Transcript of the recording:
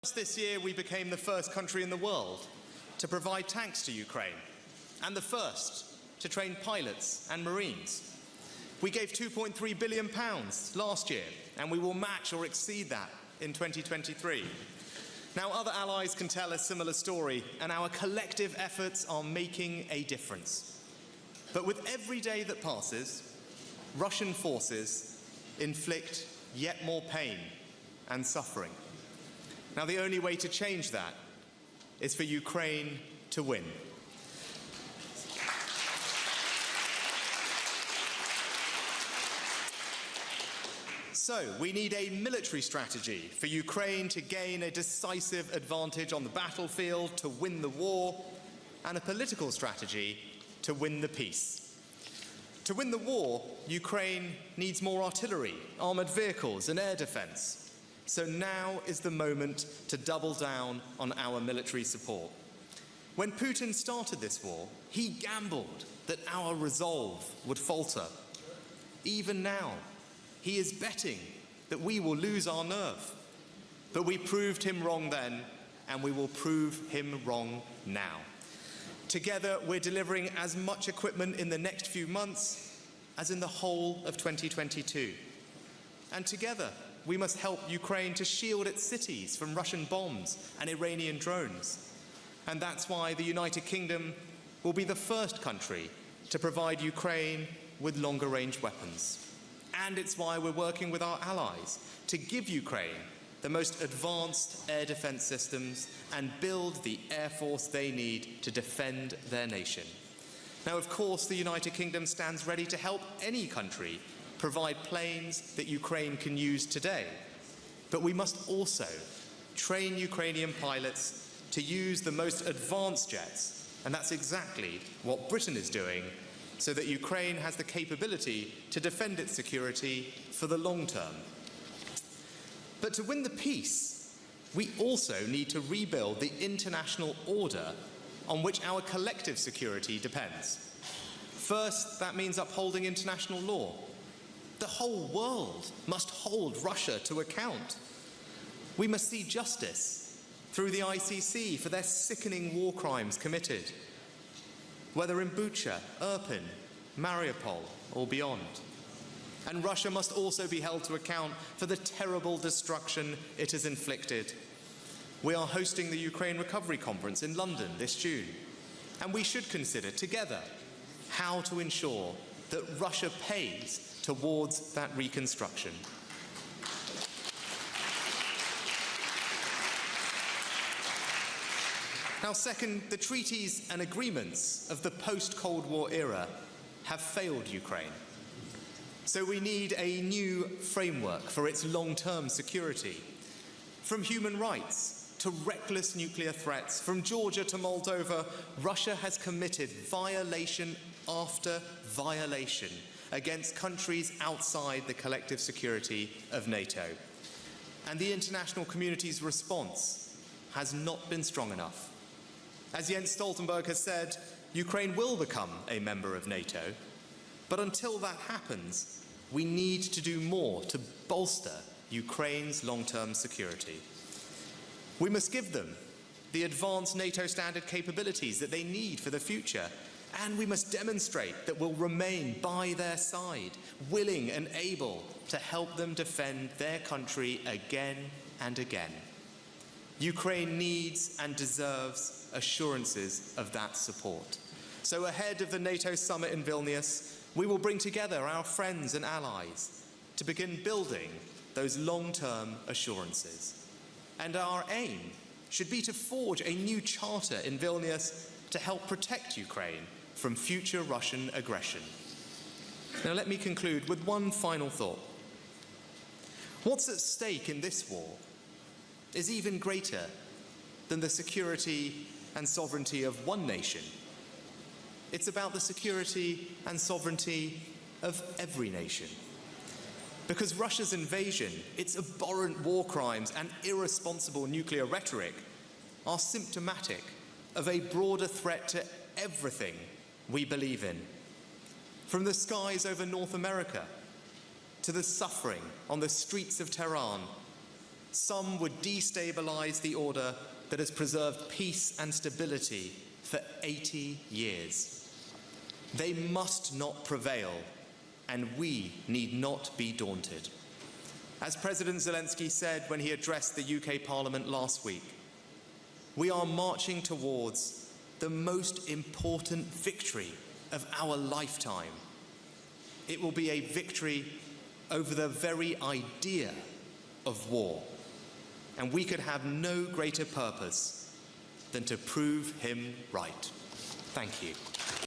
Just this year, we became the first country in the world to provide tanks to Ukraine, and the first to train pilots and Marines. We gave £2.3 billion last year, and we will match or exceed that in 2023. Now, other allies can tell a similar story, and our collective efforts are making a difference. But with every day that passes, Russian forces inflict yet more pain and suffering. Now, the only way to change that is for Ukraine to win. So, we need a military strategy for Ukraine to gain a decisive advantage on the battlefield, to win the war, and a political strategy to win the peace. To win the war, Ukraine needs more artillery, armoured vehicles, and air defence. So now is the moment to double down on our military support. When Putin started this war, he gambled that our resolve would falter. Even now, he is betting that we will lose our nerve. But we proved him wrong then, and we will prove him wrong now. Together, we're delivering as much equipment in the next few months as in the whole of 2022. And together, we must help Ukraine to shield its cities from Russian bombs and Iranian drones. And that's why the United Kingdom will be the first country to provide Ukraine with longer-range weapons. And it's why we're working with our allies to give Ukraine the most advanced air defense systems and build the air force they need to defend their nation. Now, of course, the United Kingdom stands ready to help any country provide planes that Ukraine can use today. But we must also train Ukrainian pilots to use the most advanced jets, and that's exactly what Britain is doing, so that Ukraine has the capability to defend its security for the long term. But to win the peace, we also need to rebuild the international order on which our collective security depends. First, that means upholding international law. The whole world must hold Russia to account. We must see justice through the ICC for their sickening war crimes committed, whether in Bucha, Irpin, Mariupol, or beyond. And Russia must also be held to account for the terrible destruction it has inflicted. We are hosting the Ukraine Recovery Conference in London this June, and we should consider together how to ensure that Russia pays towards that reconstruction. Now, second, the treaties and agreements of the post-Cold War era have failed Ukraine. So we need a new framework for its long-term security. From human rights to reckless nuclear threats, from Georgia to Moldova, Russia has committed violation after violation against countries outside the collective security of NATO. And the international community's response has not been strong enough. As Jens Stoltenberg has said, Ukraine will become a member of NATO, but until that happens, we need to do more to bolster Ukraine's long-term security. We must give them the advanced NATO standard capabilities that they need for the future, and we must demonstrate that we'll remain by their side, willing and able to help them defend their country again and again. Ukraine needs and deserves assurances of that support. So ahead of the NATO summit in Vilnius, we will bring together our friends and allies to begin building those long-term assurances. And our aim should be to forge a new charter in Vilnius to help protect Ukraine from future Russian aggression. Now, let me conclude with one final thought. What's at stake in this war is even greater than the security and sovereignty of one nation. It's about the security and sovereignty of every nation. Because Russia's invasion, its abhorrent war crimes, and irresponsible nuclear rhetoric are symptomatic of a broader threat to everything we believe in. From the skies over North America to the suffering on the streets of Tehran, Some would destabilize the order that has preserved peace and stability for 80 years. They must not prevail, and we need not be daunted. As President Zelensky said when he addressed the UK Parliament last week, we are marching towards the most important victory of our lifetime. It will be a victory over the very idea of war, and we could have no greater purpose than to prove him right. Thank you.